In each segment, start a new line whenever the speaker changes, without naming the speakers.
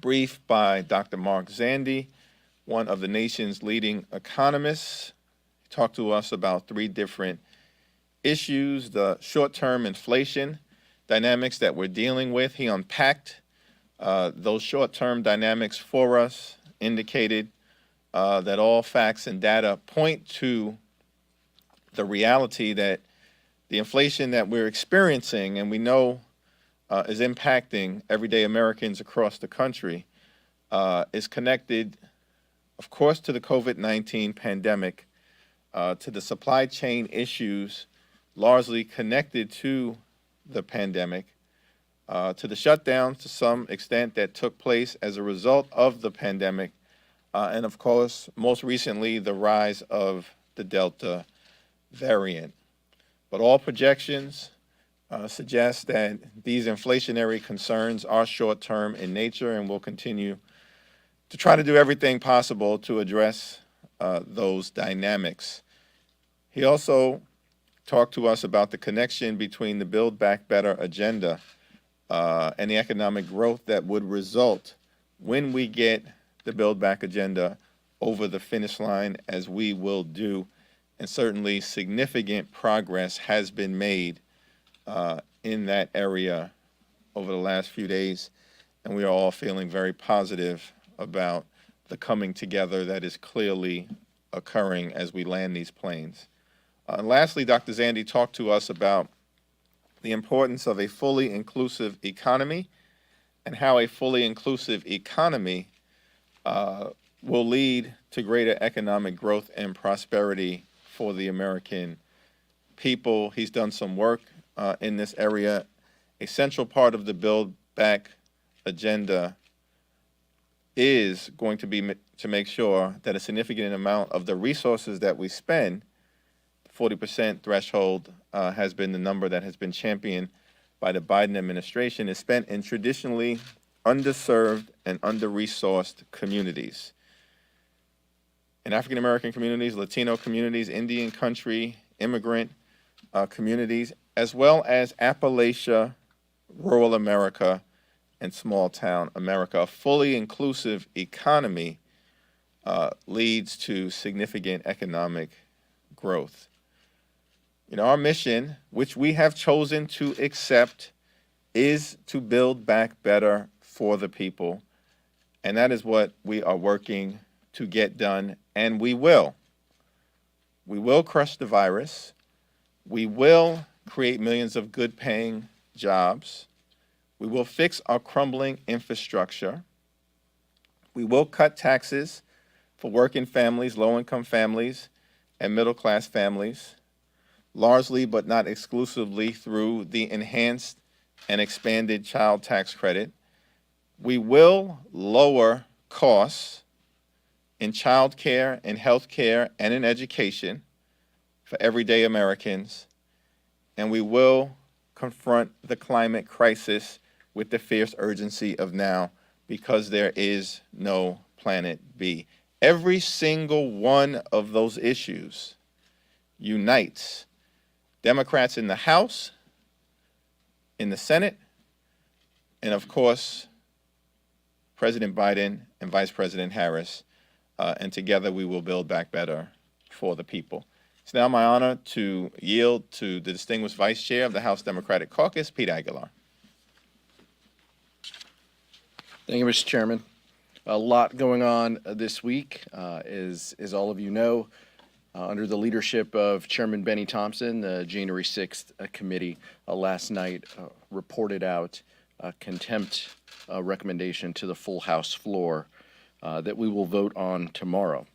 brief by Dr. Mark Zandi, one of the nation's leading economists. He talked to us about three different issues: the short-term inflation dynamics that we're dealing with. He unpacked those short-term dynamics for us, indicated that all facts and data point to the reality that the inflation that we're experiencing, and we know is impacting everyday Americans across the country, is connected, of course, to the COVID-19 pandemic, to the supply chain issues largely connected to the pandemic, to the shutdowns to some extent that took place as a result of the pandemic, and of course, most recently, the rise of the Delta variant. But all projections suggest that these inflationary concerns are short-term in nature, and we'll continue to try to do everything possible to address those dynamics. He also talked to us about the connection between the Build Back Better agenda and the economic growth that would result when we get the Build Back agenda over the finish line, as we will do. And certainly significant progress has been made in that area over the last few days, and we are all feeling very positive about the coming together that is clearly occurring as we land these planes. And lastly, Dr. Zandi talked to us about the importance of a fully inclusive economy and how a fully inclusive economy will lead to greater economic growth and prosperity for the American people. He's done some work in this area. A central part of the Build Back agenda is going to be to make sure that a significant amount of the resources that we spend, 40% threshold has been the number that has been championed by the Biden administration, is spent in traditionally underserved and under-resourced communities. In African American communities, Latino communities, Indian country, immigrant communities, as well as Appalachia, rural America, and small town America. A fully inclusive economy leads to significant economic growth. You know, our mission, which we have chosen to accept, is to build back better for the people. And that is what we are working to get done, and we will. We will crush the virus. We will create millions of good-paying jobs. We will fix our crumbling infrastructure. We will cut taxes for working families, low-income families, and middle-class families, largely but not exclusively through the enhanced and expanded child tax credit. We will lower costs in child care, in health care, and in education for everyday Americans, and we will confront the climate crisis with the fierce urgency of now, because there is no planet B. Every single one of those issues unites Democrats in the House, in the Senate, and of course, President Biden and Vice President Harris, and together we will build back better for the people. It's now my honor to yield to the distinguished Vice Chair of the House Democratic Caucus, Pete Aguilar.
Thank you, Mr. Chairman. A lot going on this week, as all of you know. Under the leadership of Chairman Benny Thompson, the January 6th committee last night reported out a contempt recommendation to the full House floor that we will vote on tomorrow.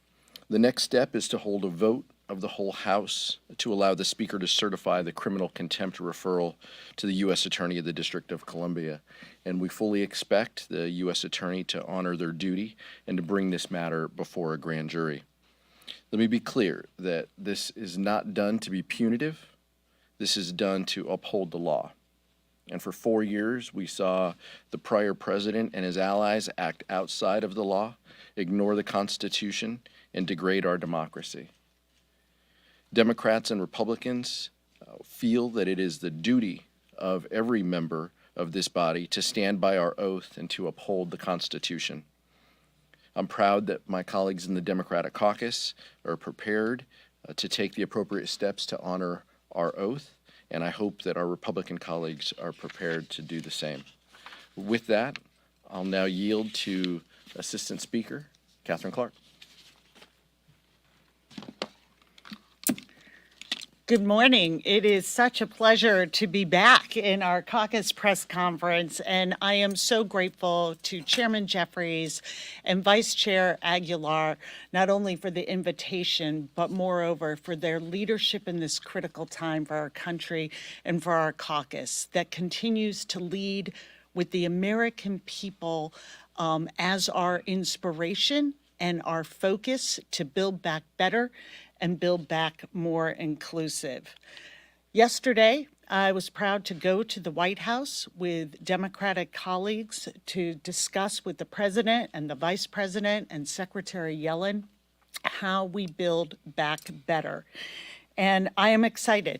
The next step is to hold a vote of the whole House to allow the Speaker to certify the criminal contempt referral to the U.S. Attorney of the District of Columbia. And we fully expect the U.S. Attorney to honor their duty and to bring this matter before a grand jury. Let me be clear that this is not done to be punitive. This is done to uphold the law. And for 4 years, we saw the prior president and his allies act outside of the law, ignore the Constitution, and degrade our democracy. Democrats and Republicans feel that it is the duty of every member of this body to stand by our oath and to uphold the Constitution. I'm proud that my colleagues in the Democratic Caucus are prepared to take the appropriate steps to honor our oath, and I hope that our Republican colleagues are prepared to do the same. With that, I'll now yield to Assistant Speaker Katherine Clark.
Good morning. It is such a pleasure to be back in our caucus press conference, and I am so grateful to Chairman Jeffries and Vice Chair Aguilar, not only for the invitation, but moreover for their leadership in this critical time for our country and for our caucus that continues to lead with the American people as our inspiration and our focus to build back better and build back more inclusive. Yesterday, I was proud to go to the White House with Democratic colleagues to discuss with the President and the Vice President and Secretary Yellen how we build back better. And I am excited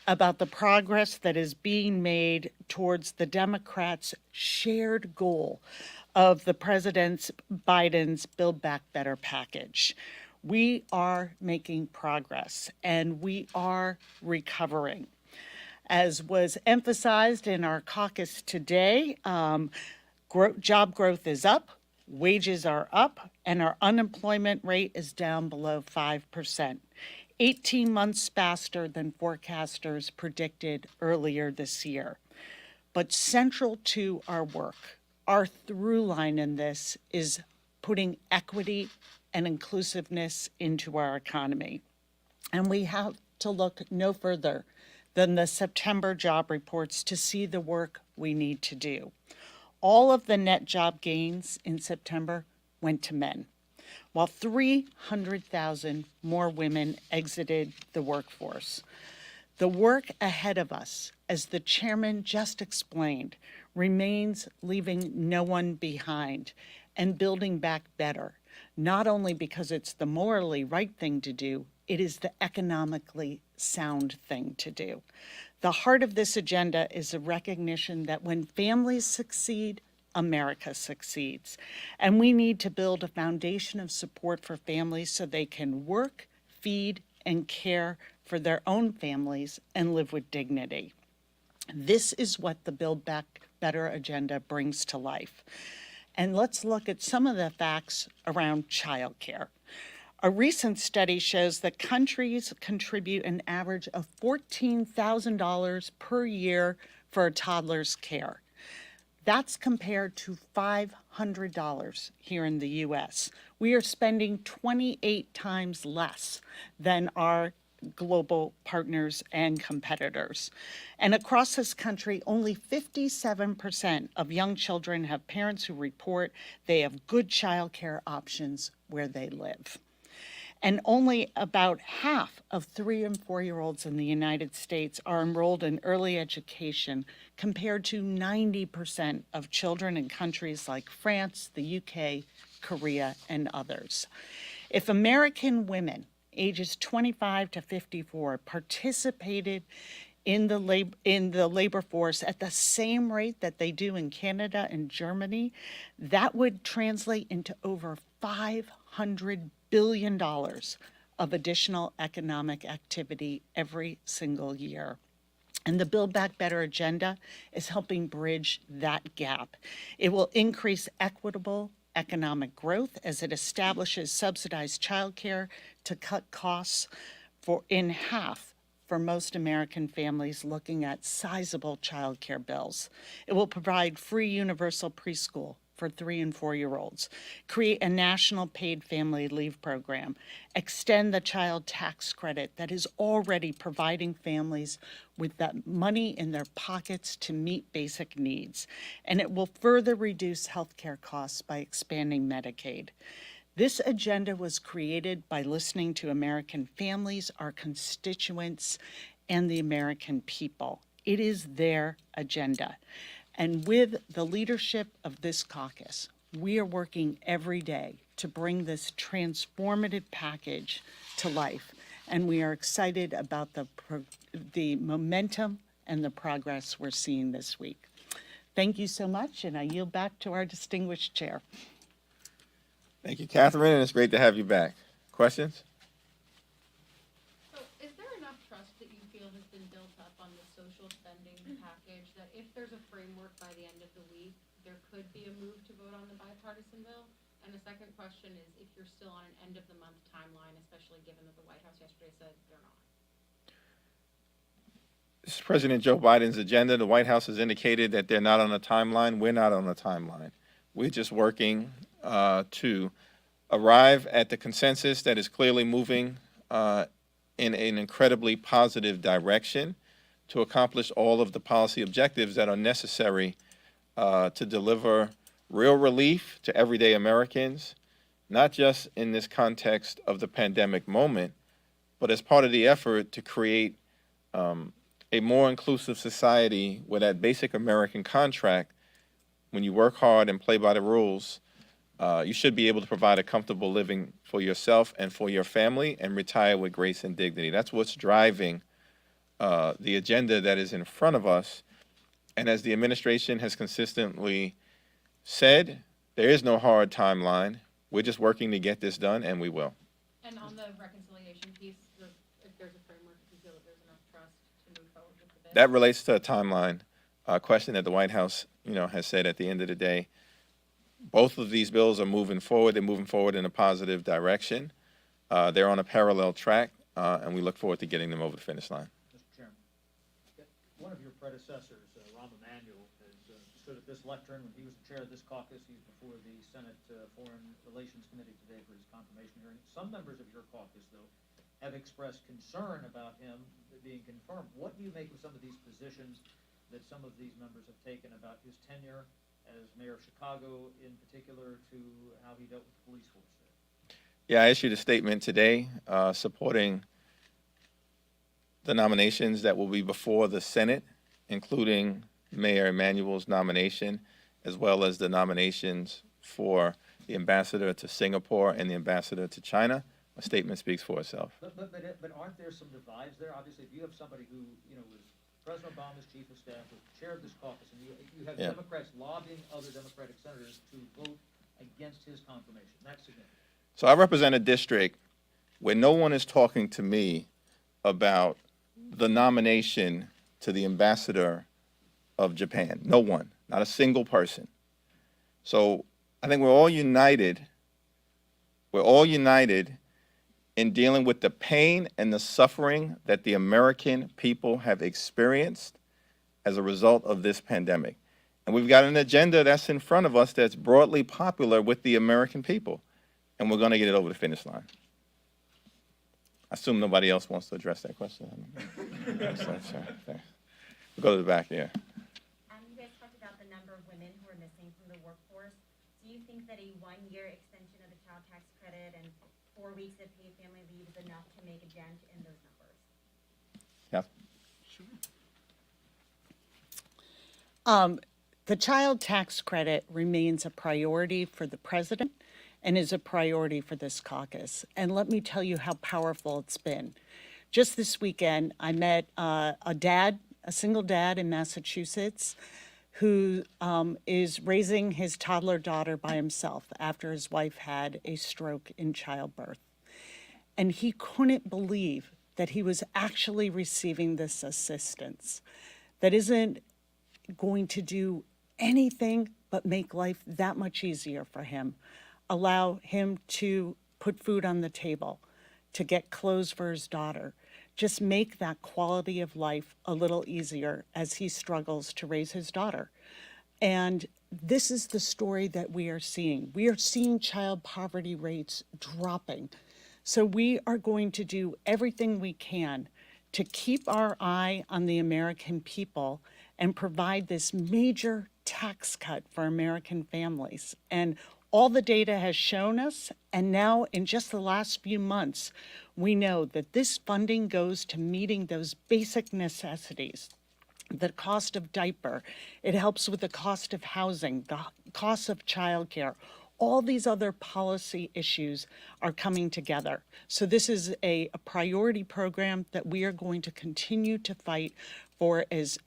about the progress that is being made towards the Democrats' shared goal of the President Biden's Build Back Better package. We are making progress and we are recovering. As was emphasized in our caucus today, job growth is up, wages are up, and our unemployment rate is down below 5%, 18 months faster than forecasters predicted earlier this year. But central to our work, our through line in this is putting equity and inclusiveness into our economy. And we have to look no further than the September job reports to see the work we need to do. All of the net job gains in September went to men, while 300,000 more women exited the workforce. The work ahead of us, as the chairman just explained, remains leaving no one behind and building back better. Not only because it's the morally right thing to do, it is the economically sound thing to do. The heart of this agenda is a recognition that when families succeed, America succeeds. And we need to build a foundation of support for families so they can work, feed, and care for their own families and live with dignity. This is what the Build Back Better agenda brings to life. And let's look at some of the facts around childcare. A recent study shows that countries contribute an average of $14,000 per year for a toddler's care. That's compared to $500 here in the US. We are spending 28 times less than our global partners and competitors. And across this country, only 57% of young children have parents who report they have good childcare options where they live. And only about half of 3 and 4-year-olds in the United States are enrolled in early education, compared to 90% of children in countries like France, the UK, Korea, and others. If American women ages 25 to 54 participated in the labor force at the same rate that they do in Canada and Germany, that would translate into over $500 billion of additional economic activity every single year. And the Build Back Better agenda is helping bridge that gap. It will increase equitable economic growth as it establishes subsidized childcare to cut costs in half for most American families looking at sizable childcare bills. It will provide free universal preschool for 3 and 4-year-olds, create a national paid family leave program, extend the child tax credit that is already providing families with that money in their pockets to meet basic needs. And it will further reduce healthcare costs by expanding Medicaid. This agenda was created by listening to American families, our constituents, and the American people. It is their agenda. And with the leadership of this caucus, we are working every day to bring this transformative package to life. And we are excited about the momentum and the progress we're seeing this week. Thank you so much, and I yield back to our distinguished chair.
Thank you, Catherine, and it's great to have you back. Questions?
So is there enough trust that you feel has been built up on the social spending package that if there's a framework by the end of the week, there could be a move to vote on the bipartisan bill? And the second question is if you're still on an end-of-the-month timeline, especially given that the White House yesterday said they're not.
This is President Joe Biden's agenda. The White House has indicated that they're not on a timeline. We're not on a timeline. We're just working to arrive at the consensus that is clearly moving in an incredibly positive direction to accomplish all of the policy objectives that are necessary to deliver real relief to everyday Americans, not just in this context of the pandemic moment, but as part of the effort to create a more inclusive society where that basic American contract, when you work hard and play by the rules, you should be able to provide a comfortable living for yourself and for your family and retire with grace and dignity. That's what's driving the agenda that is in front of us. And as the administration has consistently said, there is no hard timeline. We're just working to get this done, and we will.
And on the reconciliation piece, if there's a framework, if you feel that there's enough trust to move forward with the bill?
That relates to a timeline question that the White House, has said at the end of the day. Both of these bills are moving forward. They're moving forward in a positive direction. They're on a parallel track, and we look forward to getting them over the finish line.
Mr. Chairman, one of your predecessors, Rahm Emanuel, has stood at this lectern when he was the chair of this caucus. He's before the Senate Foreign Relations Committee today for his confirmation hearing. Some members of your caucus, though, have expressed concern about him being confirmed. What do you make of some of these positions that some of these members have taken about his tenure as mayor of Chicago in particular, to how he dealt with the police force there?
Yeah, I issued a statement today supporting the nominations that will be before the Senate, including Mayor Emanuel's nomination, as well as the nominations for the ambassador to Singapore and the ambassador to China. My statement speaks for itself.
But aren't there some divides there? Obviously, if you have somebody who, was President Obama's chief of staff, was chair of this caucus, and you have Democrats lobbying other Democratic senators to vote against his confirmation, that's significant.
So I represent a district where no one is talking to me about the nomination to the ambassador of Japan. No one, not a single person. So I think we're all united. We're all united in dealing with the pain and the suffering that the American people have experienced as a result of this pandemic. And we've got an agenda that's in front of us that's broadly popular with the American people. And we're going to get it over the finish line. I assume nobody else wants to address that question. We'll go to the back there.
You guys talked about the number of women who are missing from the workforce. Do you think that a 1-year extension of the child tax credit and 4 weeks of paid family leave is enough to make a dent in those numbers?
Yeah.
The child tax credit remains a priority for the president and is a priority for this caucus. And let me tell you how powerful it's been. Just this weekend, I met a single dad in Massachusetts who is raising his toddler daughter by himself after his wife had a stroke in childbirth. And he couldn't believe that he was actually receiving this assistance that isn't going to do anything but make life that much easier for him, allow him to put food on the table, to get clothes for his daughter, just make that quality of life a little easier as he struggles to raise his daughter. And this is the story that we are seeing. We are seeing child poverty rates dropping. So we are going to do everything we can to keep our eye on the American people and provide this major tax cut for American families. And all the data has shown us, and now in just the last few months, we know that this funding goes to meeting those basic necessities. The cost of diaper, it helps with the cost of housing, the cost of childcare. All these other policy issues are coming together. So this is a priority program that we are going to continue to fight for as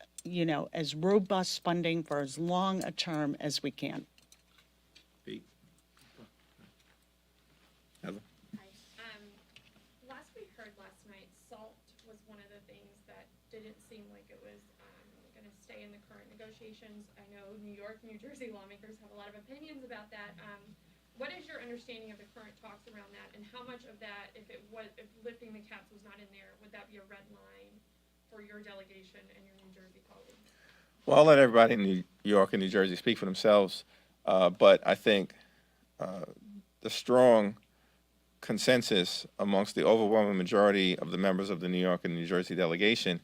as robust funding for as long a term as we can.
Pete? Heather?
Last we heard last night, salt was one of the things that didn't seem like it was going to stay in the current negotiations. I know New York, New Jersey lawmakers have a lot of opinions about that. What is your understanding of the current talks around that, and how much of that, if lifting the caps was not in there, would that be a red line for your delegation and your New Jersey colleagues?
Well, I'll let everybody in New York and New Jersey speak for themselves, but I think the strong consensus amongst the overwhelming majority of the members of the New York and New Jersey delegation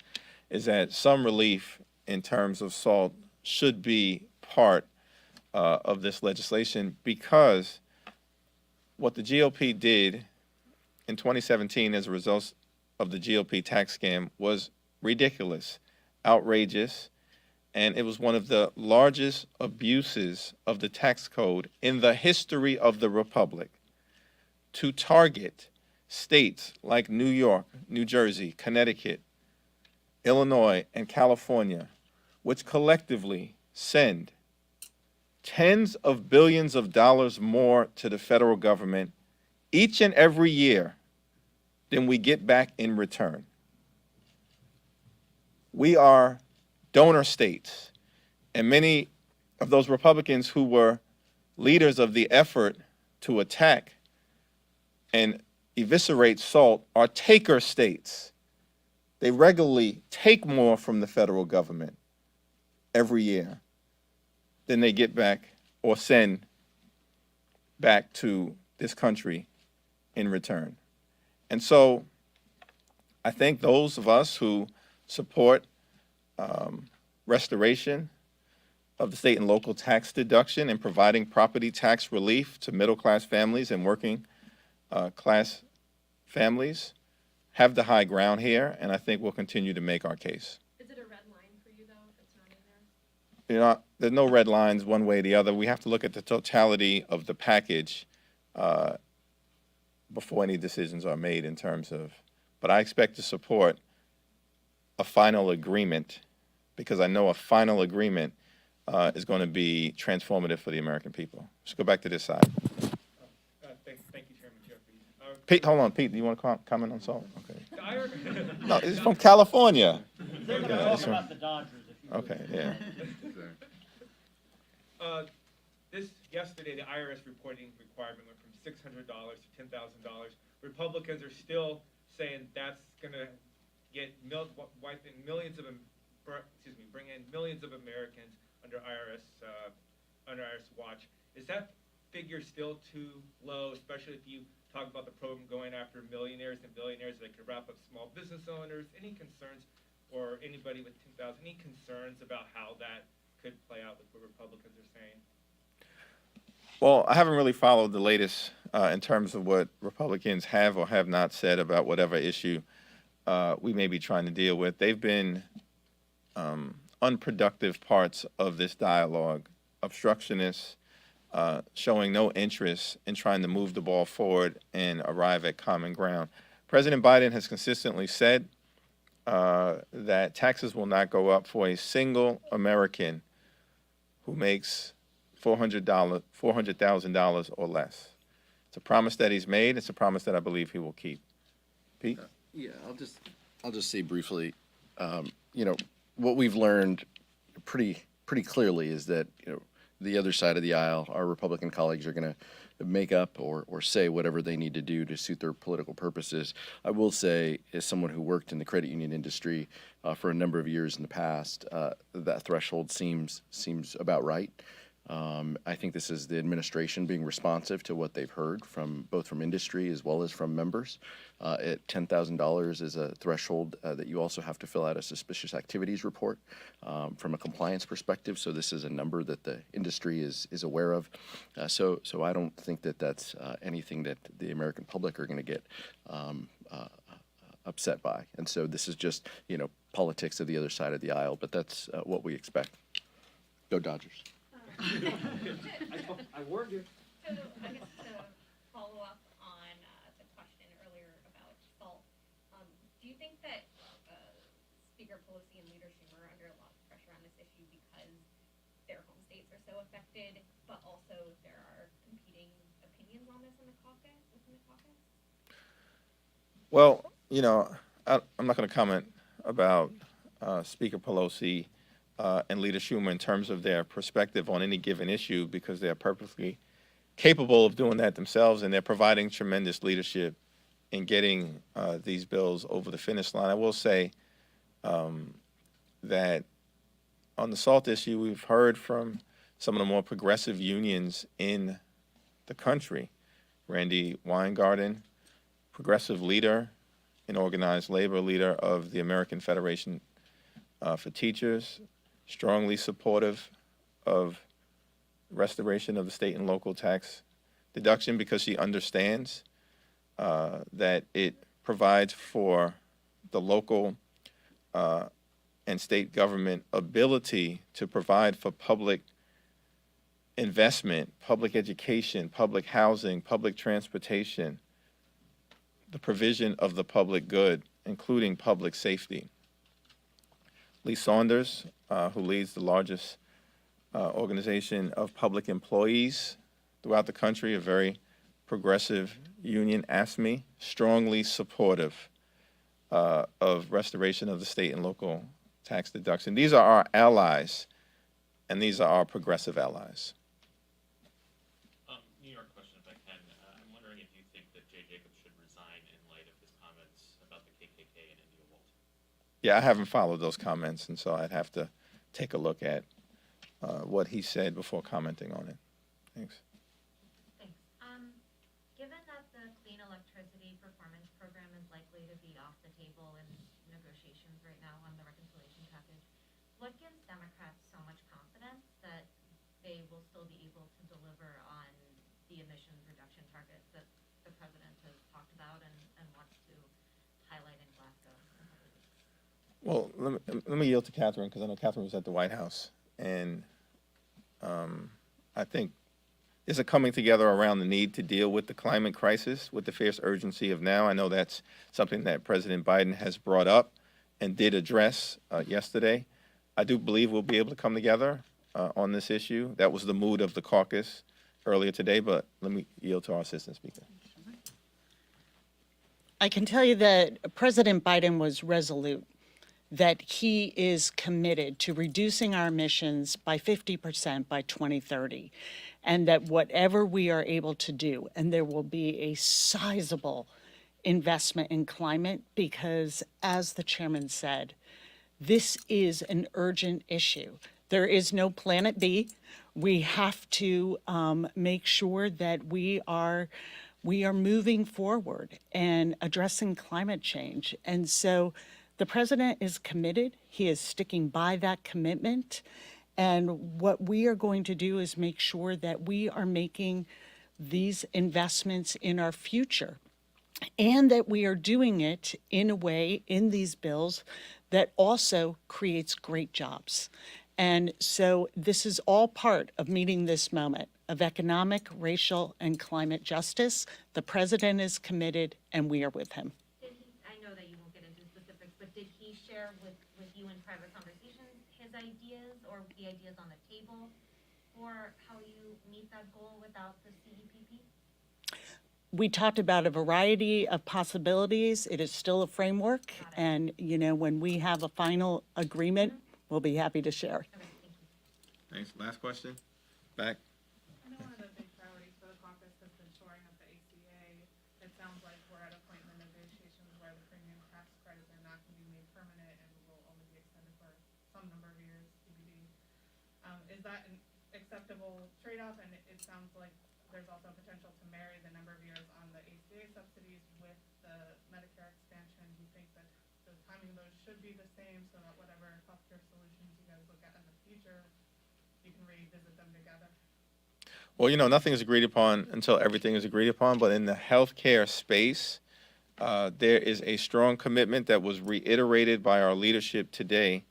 is that some relief in terms of SALT should be part of this legislation, because what the GOP did in 2017 as a result of the GOP tax scam was ridiculous, outrageous, and it was one of the largest abuses of the tax code in the history of the Republic, to target states like New York, New Jersey, Connecticut, Illinois, and California, which collectively send tens of billions of dollars more to the federal government each and every year than we get back in return. We are donor states, and many of those Republicans who were leaders of the effort to attack and eviscerate SALT are taker states. They regularly take more from the federal government every year than they get back or send back to this country in return. And so I think those of us who support restoration of the state and local tax deduction and providing property tax relief to middle-class families and working class families have the high ground here, and I think we'll continue to make our case.
Is it a red line for you, though, if it's not in there?
There's no red lines one way or the other. We have to look at the totality of the package before any decisions are made in terms of, but I expect to support a final agreement, because I know a final agreement is going to be transformative for the American people. Let's go back to this side.
Thank you, Chairman Jeffries.
Pete, hold on, Pete, do you want to comment on SALT? Okay.
The IRS
No, it's from California.
They're gonna
Yeah,
talk
that's
about the Dodgers if you.
Okay, yeah.
Yesterday, the IRS reporting requirement went from $600 to $10,000. Republicans are still saying that's going to get bring in millions of Americans under IRS watch. Is that figure still too low, especially if you talk about the program going after millionaires and billionaires that could wrap up small business owners? Any concerns, or anybody with 10,000, any concerns about how that could play out with what Republicans are saying?
Well, I haven't really followed the latest in terms of what Republicans have or have not said about whatever issue we may be trying to deal with. They've been unproductive parts of this dialogue, obstructionists, showing no interest in trying to move the ball forward and arrive at common ground. President Biden has consistently said that taxes will not go up for a single American who makes $400,000 or less. It's a promise that he's made. It's a promise that I believe he will keep. Pete?
Yeah, I'll just say briefly, what we've learned pretty clearly is that, the other side of the aisle, our Republican colleagues, are going to make up or say whatever they need to do to suit their political purposes. I will say, as someone who worked in the credit union industry for a number of years in the past, that threshold seems about right. I think this is the administration being responsive to what they've heard both from industry as well as from members. At $10,000 is a threshold that you also have to fill out a suspicious activities report from a compliance perspective. So this is a number that the industry is aware of. So I don't think that that's anything that the American public are going to get upset by. And so this is just politics of the other side of the aisle. But that's what we expect. Go Dodgers.
I warned you.
So I guess to follow up on the question earlier about SALT, do you think that Speaker Pelosi and Leader Schumer are under a lot of this issue because their home states are so affected, but also there are competing opinions on this in the caucus, within the caucus?
Well, I'm not going to comment about Speaker Pelosi and Leader Schumer in terms of their perspective on any given issue, because they're perfectly capable of doing that themselves, and they're providing tremendous leadership in getting these bills over the finish line. I will say that on the SALT issue, we've heard from some of the more progressive unions in the country. Randy Weingarten, progressive leader and organized labor leader of the American Federation for Teachers, strongly supportive of restoration of the state and local tax deduction, because she understands that it provides for the local and state government ability to provide for public investment, public education, public housing, public transportation, the provision of the public good, including public safety. Lee Saunders, who leads the largest organization of public employees throughout the country, a very progressive union, ASME, strongly supportive of restoration of the state and local tax deduction. These are our allies, and these are our progressive allies.
New York question, if I can. I'm wondering if you think that Jay Jacobs should resign in light of his comments about the KKK and India Volt.
Yeah, I haven't followed those comments, and so I'd have to take a look at what he said before commenting on it. Thanks.
Thanks. Given that the Clean Electricity Performance Program is likely to be off the table in negotiations right now on the reconciliation package, what gives Democrats so much confidence that they will still be able to deliver on the emissions reduction targets that the president has talked about and wants to highlight in Glasgow in a couple of weeks?
Well, let me yield to Katherine, because I know Katherine was at the White House, and I think there's a coming together around the need to deal with the climate crisis with the fierce urgency of now. I know that's something that President Biden has brought up and did address yesterday. I do believe we'll be able to come together on this issue. That was the mood of the caucus earlier today, but let me yield to our Assistant Speaker.
I can tell you that President Biden was resolute, that he is committed to reducing our emissions by 50% by 2030, and that whatever we are able to do, and there will be a sizable investment in climate, because as the chairman said, this is an urgent issue. There is no planet B. We have to make sure that we are moving forward and addressing climate change. And so the president is committed. He is sticking by that commitment. And what we are going to do is make sure that we are making these investments in our future, and that we are doing it in a way in these bills that also creates great jobs. And so this is all part of meeting this moment of economic, racial, and climate justice. The president is committed, and we are with him.
I know that you won't get into specifics, but did he share with you in private conversations his ideas or the ideas on the table for how you meet that goal without the CEPP?
We talked about a variety of possibilities. It is still a framework, and when we have a final agreement, we'll be happy to share.
Okay, thank you.
Thanks. Last question. Back.
I know one of the big priorities for the caucus has been shoring up the ACA. It sounds like we're at a point in the negotiations where the premium tax credits are not going to be made permanent and will only be extended for some number of years, TBD. Is that an acceptable trade-off? And it sounds like there's also a potential to marry the number of years on the ACA subsidies with the Medicare expansion. Do you think that the timing of those should be the same so that whatever healthcare solutions you guys look at in the future, you can revisit them together?
Well, nothing is agreed upon until everything is agreed upon, but in the healthcare space, there is a strong commitment that was reiterated by our leadership today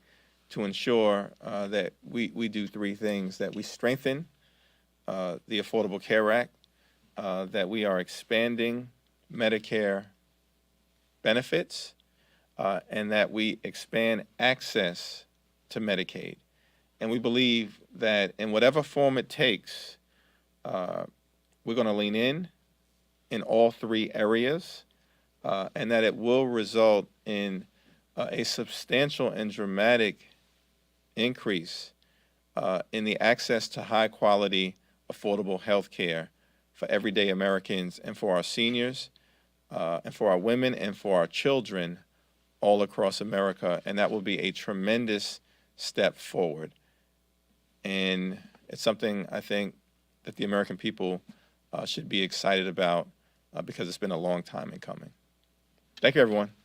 to ensure that we do three things: that we strengthen the Affordable Care Act, that we are expanding Medicare benefits, and that we expand access to Medicaid. And we believe that in whatever form it takes, we're going to lean in all three areas, and that it will result in a substantial and dramatic increase in the access to high quality, affordable health care for everyday Americans and for our seniors, and for our women and for our children all across America. And that will be a tremendous step forward. And it's something I think that the American people should be excited about because it's been a long time in coming. Thank you, everyone.